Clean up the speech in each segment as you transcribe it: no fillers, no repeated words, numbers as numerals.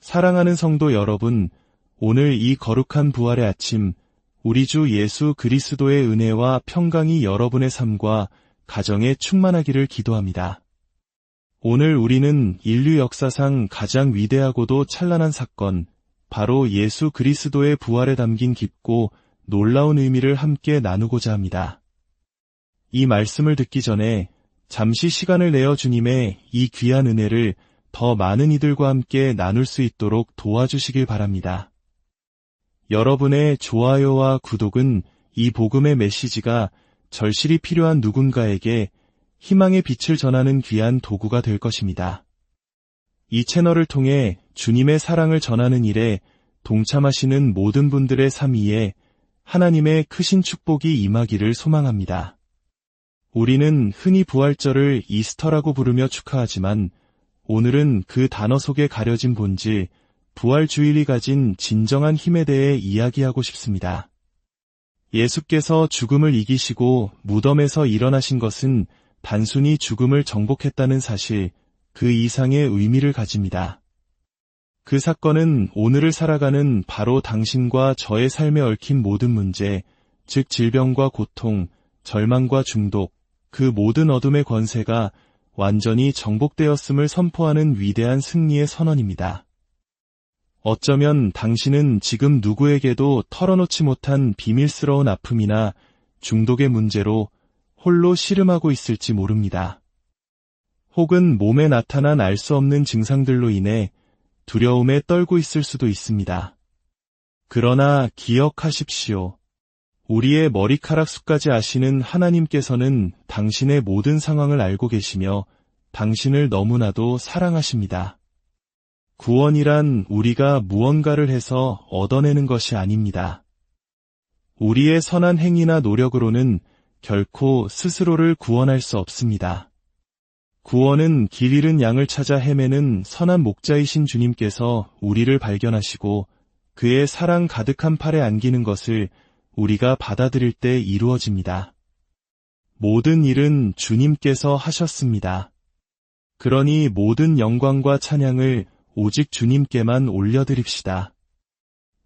사랑하는 성도 여러분, 오늘 이 거룩한 부활의 아침, 우리 주 예수 그리스도의 은혜와 평강이 여러분의 삶과 가정에 충만하기를 기도합니다. 오늘 우리는 인류 역사상 가장 위대하고도 찬란한 사건, 바로 예수 그리스도의 부활에 담긴 깊고 놀라운 의미를 함께 나누고자 합니다. 이 말씀을 듣기 전에 잠시 시간을 내어 주님의 이 귀한 은혜를 더 많은 이들과 함께 나눌 수 있도록 도와주시길 바랍니다. 여러분의 좋아요와 구독은 이 복음의 메시지가 절실히 필요한 누군가에게 희망의 빛을 전하는 귀한 도구가 될 것입니다. 이 채널을 통해 주님의 사랑을 전하는 일에 동참하시는 모든 분들의 삶 위에 하나님의 크신 축복이 임하기를 소망합니다. 우리는 흔히 부활절을 이스터라고 부르며 축하하지만 오늘은 그 단어 속에 가려진 본질, 부활 주일이 가진 진정한 힘에 대해 이야기하고 싶습니다. 예수께서 죽음을 이기시고 무덤에서 일어나신 것은 단순히 죽음을 정복했다는 사실, 그 이상의 의미를 가집니다. 그 사건은 오늘을 살아가는 바로 당신과 저의 삶에 얽힌 모든 문제, 즉 질병과 고통, 절망과 중독, 그 모든 어둠의 권세가 완전히 정복되었음을 선포하는 위대한 승리의 선언입니다. 어쩌면 당신은 지금 누구에게도 털어놓지 못한 비밀스러운 아픔이나 중독의 문제로 홀로 씨름하고 있을지 모릅니다. 혹은 몸에 나타난 알 수 없는 증상들로 인해 두려움에 떨고 있을 수도 있습니다. 그러나 기억하십시오. 우리의 머리카락 숱까지 아시는 하나님께서는 당신의 모든 상황을 알고 계시며 당신을 너무나도 사랑하십니다. 구원이란 우리가 무언가를 해서 얻어내는 것이 아닙니다. 우리의 선한 행위나 노력으로는 결코 스스로를 구원할 수 없습니다. 구원은 길 잃은 양을 찾아 헤매는 선한 목자이신 주님께서 우리를 발견하시고 그의 사랑 가득한 팔에 안기는 것을 우리가 받아들일 때 이루어집니다. 모든 일은 주님께서 하셨습니다. 그러니 모든 영광과 찬양을 오직 주님께만 올려드립시다.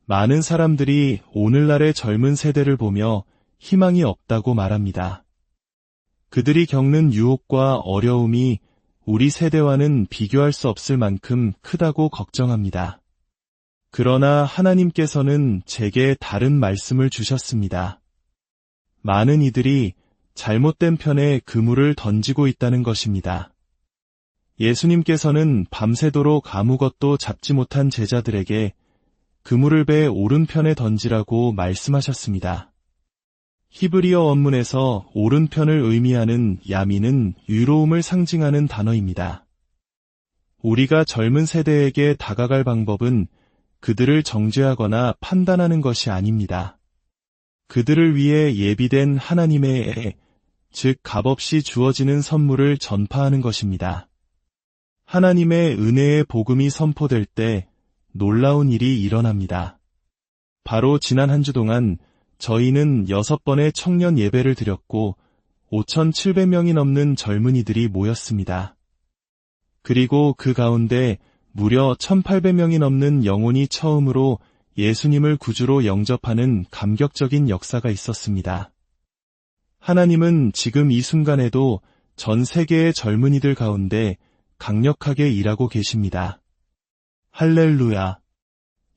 많은 사람들이 오늘날의 젊은 세대를 보며 희망이 없다고 말합니다. 그들이 겪는 유혹과 어려움이 우리 세대와는 비교할 수 없을 만큼 크다고 걱정합니다. 그러나 하나님께서는 제게 다른 말씀을 주셨습니다. 많은 이들이 잘못된 편에 그물을 던지고 있다는 것입니다. 예수님께서는 밤새도록 아무것도 잡지 못한 제자들에게 그물을 배 오른편에 던지라고 말씀하셨습니다. 히브리어 원문에서 오른편을 의미하는 야민은 유로움을 상징하는 단어입니다. 우리가 젊은 세대에게 다가갈 방법은 그들을 정죄하거나 판단하는 것이 아닙니다. 그들을 위해 예비된 하나님의 애, 즉 값없이 주어지는 선물을 전파하는 것입니다. 하나님의 은혜의 복음이 선포될 때 놀라운 일이 일어납니다. 바로 지난 한 주 동안 저희는 6번의 청년 예배를 드렸고 5,700명이 넘는 젊은이들이 모였습니다. 그리고 그 가운데 무려 1,800명이 넘는 영혼이 처음으로 예수님을 구주로 영접하는 감격적인 역사가 있었습니다. 하나님은 지금 이 순간에도 전 세계의 젊은이들 가운데 강력하게 일하고 계십니다. 할렐루야!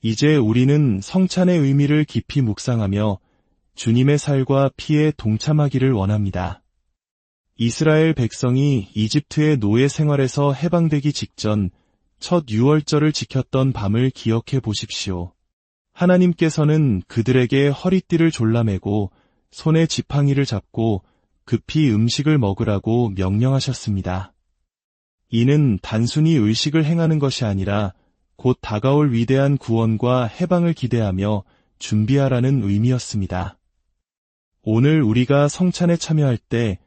이제 우리는 성찬의 의미를 깊이 묵상하며 주님의 살과 피에 동참하기를 원합니다. 이스라엘 백성이 이집트의 노예 생활에서 해방되기 직전 첫 유월절을 지켰던 밤을 기억해 보십시오. 하나님께서는 그들에게 허리띠를 졸라매고 손에 지팡이를 잡고 급히 음식을 먹으라고 명령하셨습니다. 이는 단순히 의식을 행하는 것이 아니라 곧 다가올 위대한 구원과 해방을 기대하며 준비하라는 의미였습니다. 오늘 우리가 성찬에 참여할 때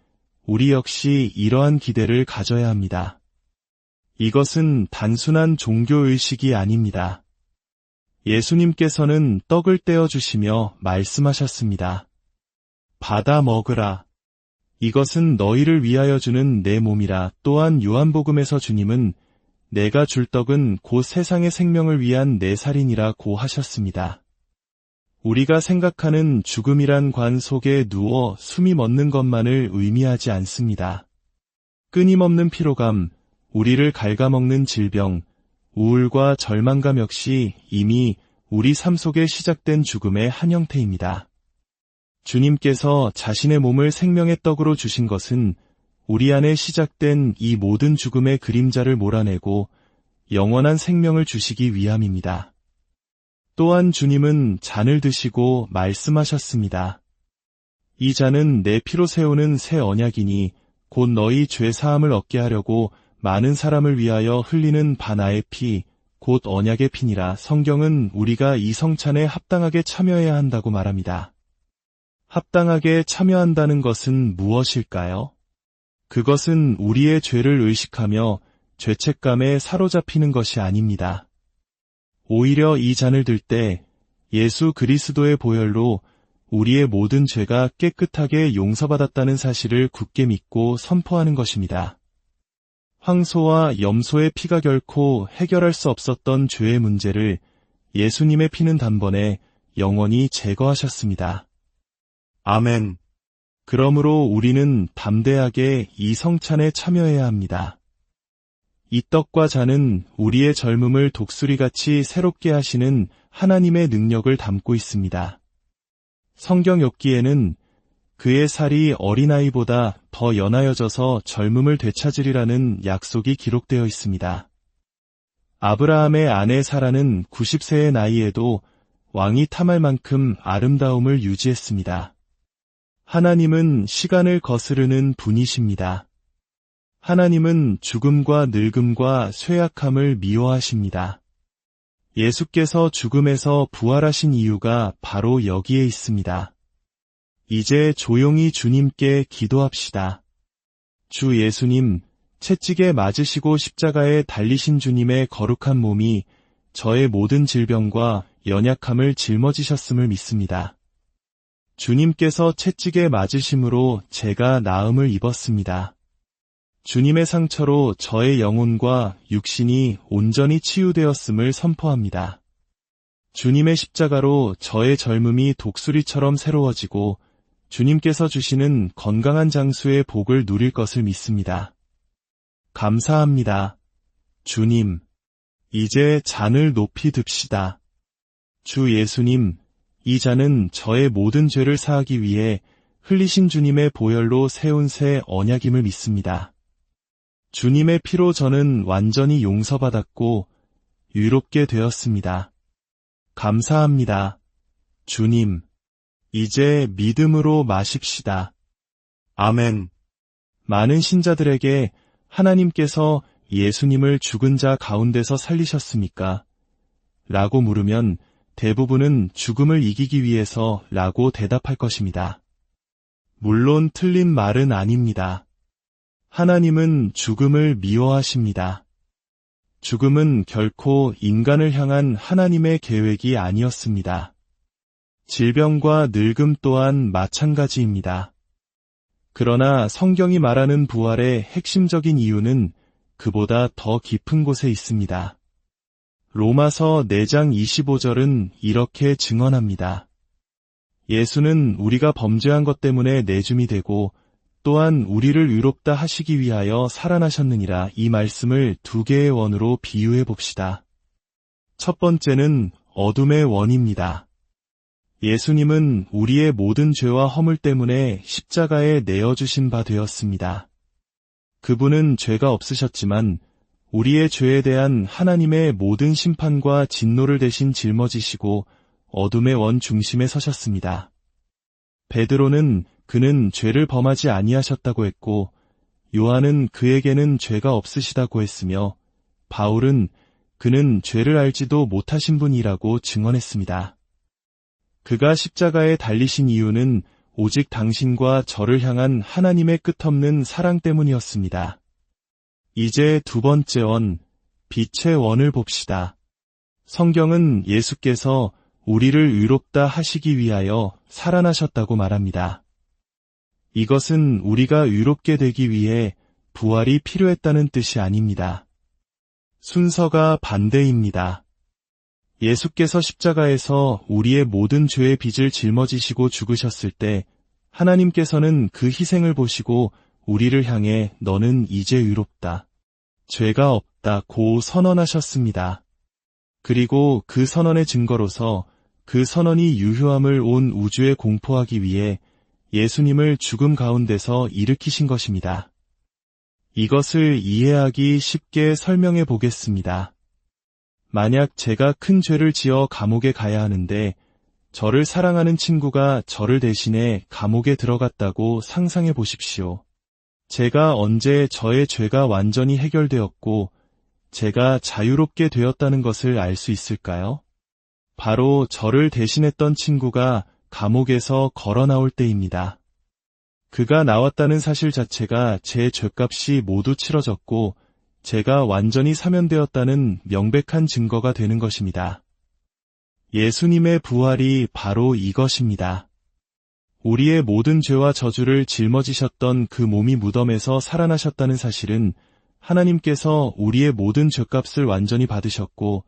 우리 역시 이러한 기대를 가져야 합니다. 이것은 단순한 종교의식이 아닙니다. 예수님께서는 떡을 떼어주시며 말씀하셨습니다. 받아 먹으라. 이것은 너희를 위하여 주는 내 몸이라. 또한 요한복음에서 주님은 내가 줄 떡은 곧 세상의 생명을 위한 내 살이니라고 하셨습니다. 우리가 생각하는 죽음이란 관 속에 누워 숨이 멎는 것만을 의미하지 않습니다. 끊임없는 피로감, 우리를 갉아먹는 질병, 우울과 절망감 역시 이미 우리 삶 속에 시작된 죽음의 한 형태입니다. 주님께서 자신의 몸을 생명의 떡으로 주신 것은 우리 안에 시작된 이 모든 죽음의 그림자를 몰아내고 영원한 생명을 주시기 위함입니다. 또한 주님은 잔을 드시고 말씀하셨습니다. 이 잔은 내 피로 세우는 새 언약이니 곧 너희 죄 사함을 얻게 하려고 많은 사람을 위하여 흘리는 바나의 피, 곧 언약의 피니라. 성경은 우리가 이 성찬에 합당하게 참여해야 한다고 말합니다. 합당하게 참여한다는 것은 무엇일까요? 그것은 우리의 죄를 의식하며 죄책감에 사로잡히는 것이 아닙니다. 오히려 이 잔을 들 때 예수 그리스도의 보혈로 우리의 모든 죄가 깨끗하게 용서받았다는 사실을 굳게 믿고 선포하는 것입니다. 황소와 염소의 피가 결코 해결할 수 없었던 죄의 문제를 예수님의 피는 단번에 영원히 제거하셨습니다. 아멘. 그러므로 우리는 담대하게 이 성찬에 참여해야 합니다. 이 떡과 잔은 우리의 젊음을 독수리같이 새롭게 하시는 하나님의 능력을 담고 있습니다. 성경 욥기에는 그의 살이 어린아이보다 더 연하여져서 젊음을 되찾으리라는 약속이 기록되어 있습니다. 아브라함의 아내 사라는 90세의 나이에도 왕이 탐할 만큼 아름다움을 유지했습니다. 하나님은 시간을 거스르는 분이십니다. 하나님은 죽음과 늙음과 쇠약함을 미워하십니다. 예수께서 죽음에서 부활하신 이유가 바로 여기에 있습니다. 이제 조용히 주님께 기도합시다. 주 예수님, 채찍에 맞으시고 십자가에 달리신 주님의 거룩한 몸이 저의 모든 질병과 연약함을 짊어지셨음을 믿습니다. 주님께서 채찍에 맞으심으로 제가 나음을 입었습니다. 주님의 상처로 저의 영혼과 육신이 온전히 치유되었음을 선포합니다. 주님의 십자가로 저의 젊음이 독수리처럼 새로워지고 주님께서 주시는 건강한 장수의 복을 누릴 것을 믿습니다. 감사합니다. 주님, 이제 잔을 높이 듭시다. 주 예수님, 이 잔은 저의 모든 죄를 사하기 위해 흘리신 주님의 보혈로 세운 새 언약임을 믿습니다. 주님의 피로 저는 완전히 용서받았고 유롭게 되었습니다. 감사합니다. 주님, 이제 믿음으로 마십시다. 아멘. 많은 신자들에게 하나님께서 예수님을 죽은 자 가운데서 살리셨습니까? 라고 물으면 대부분은 죽음을 이기기 위해서 라고 대답할 것입니다. 물론 틀린 말은 아닙니다. 하나님은 죽음을 미워하십니다. 죽음은 결코 인간을 향한 하나님의 계획이 아니었습니다. 질병과 늙음 또한 마찬가지입니다. 그러나 성경이 말하는 부활의 핵심적인 이유는 그보다 더 깊은 곳에 있습니다. 로마서 4장 25절은 이렇게 증언합니다. 예수는 우리가 범죄한 것 때문에 내줌이 되고 또한 우리를 의롭다 하시기 위하여 살아나셨느니라. 이 말씀을 두 개의 원으로 비유해 봅시다. 첫 번째는 어둠의 원입니다. 예수님은 우리의 모든 죄와 허물 때문에 십자가에 내어주신 바 되었습니다. 그분은 죄가 없으셨지만 우리의 죄에 대한 하나님의 모든 심판과 진노를 대신 짊어지시고 어둠의 원 중심에 서셨습니다. 베드로는 그는 죄를 범하지 아니하셨다고 했고 요한은 그에게는 죄가 없으시다고 했으며 바울은 그는 죄를 알지도 못하신 분이라고 증언했습니다. 그가 십자가에 달리신 이유는 오직 당신과 저를 향한 하나님의 끝없는 사랑 때문이었습니다. 이제 두 번째 원, 빛의 원을 봅시다. 성경은 예수께서 우리를 의롭다 하시기 위하여 살아나셨다고 말합니다. 이것은 우리가 의롭게 되기 위해 부활이 필요했다는 뜻이 아닙니다. 순서가 반대입니다. 예수께서 십자가에서 우리의 모든 죄의 빚을 짊어지시고 죽으셨을 때 하나님께서는 그 희생을 보시고 우리를 향해 너는 이제 의롭다, 죄가 없다고 선언하셨습니다. 그리고 그 선언의 증거로서 그 선언이 유효함을 온 우주에 공포하기 위해 예수님을 죽음 가운데서 일으키신 것입니다. 이것을 이해하기 쉽게 설명해 보겠습니다. 만약 제가 큰 죄를 지어 감옥에 가야 하는데 저를 사랑하는 친구가 저를 대신해 감옥에 들어갔다고 상상해 보십시오. 제가 언제 저의 죄가 완전히 해결되었고 제가 자유롭게 되었다는 것을 알 수 있을까요? 바로 저를 대신했던 친구가 감옥에서 걸어 나올 때입니다. 그가 나왔다는 사실 자체가 제 죄값이 모두 치러졌고 제가 완전히 사면되었다는 명백한 증거가 되는 것입니다. 예수님의 부활이 바로 이것입니다. 우리의 모든 죄와 저주를 짊어지셨던 그 몸이 무덤에서 살아나셨다는 사실은 하나님께서 우리의 모든 죄값을 완전히 받으셨고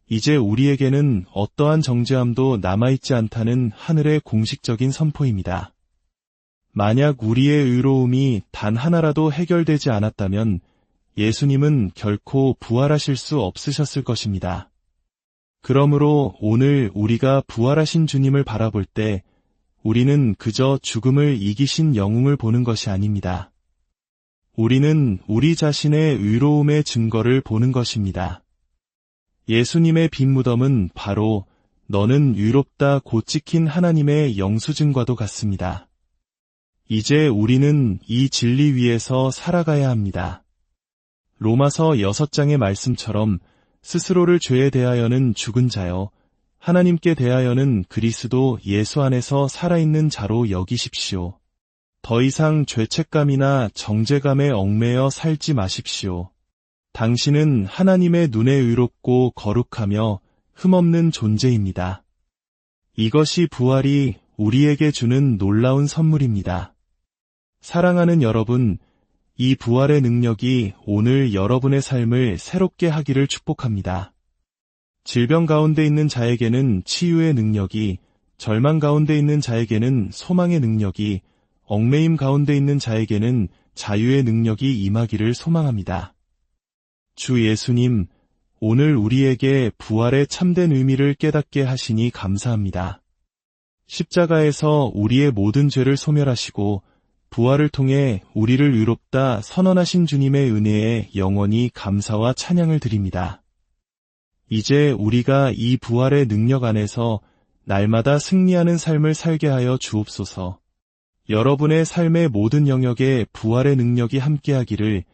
이제 우리에게는 어떠한 정죄함도 남아있지 않다는 하늘의 공식적인 선포입니다. 만약 우리의 의로움이 단 하나라도 해결되지 않았다면 예수님은 결코 부활하실 수 없으셨을 것입니다. 그러므로 오늘 우리가 부활하신 주님을 바라볼 때 우리는 그저 죽음을 이기신 영웅을 보는 것이 아닙니다. 우리는 우리 자신의 의로움의 증거를 보는 것입니다. 예수님의 빈 무덤은 바로 너는 의롭다 곧 찍힌 하나님의 영수증과도 같습니다. 이제 우리는 이 진리 위에서 살아가야 합니다. 로마서 6장의 말씀처럼 스스로를 죄에 대하여는 죽은 자여 하나님께 대하여는 그리스도 예수 안에서 살아있는 자로 여기십시오. 더 이상 죄책감이나 정죄감에 얽매여 살지 마십시오. 당신은 하나님의 눈에 의롭고 거룩하며 흠없는 존재입니다. 이것이 부활이 우리에게 주는 놀라운 선물입니다. 사랑하는 여러분, 이 부활의 능력이 오늘 여러분의 삶을 새롭게 하기를 축복합니다. 질병 가운데 있는 자에게는 치유의 능력이, 절망 가운데 있는 자에게는 소망의 능력이, 얽매임 가운데 있는 자에게는 자유의 능력이 임하기를 소망합니다. 주 예수님, 오늘 우리에게 부활의 참된 의미를 깨닫게 하시니 감사합니다. 십자가에서 우리의 모든 죄를 소멸하시고 부활을 통해 우리를 의롭다 선언하신 주님의 은혜에 영원히 감사와 찬양을 드립니다. 이제 우리가 이 부활의 능력 안에서 날마다 승리하는 삶을 살게 하여 주옵소서. 여러분의 삶의 모든 영역에 부활의 능력이 함께하기를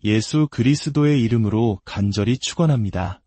예수 그리스도의 이름으로 간절히 축원합니다.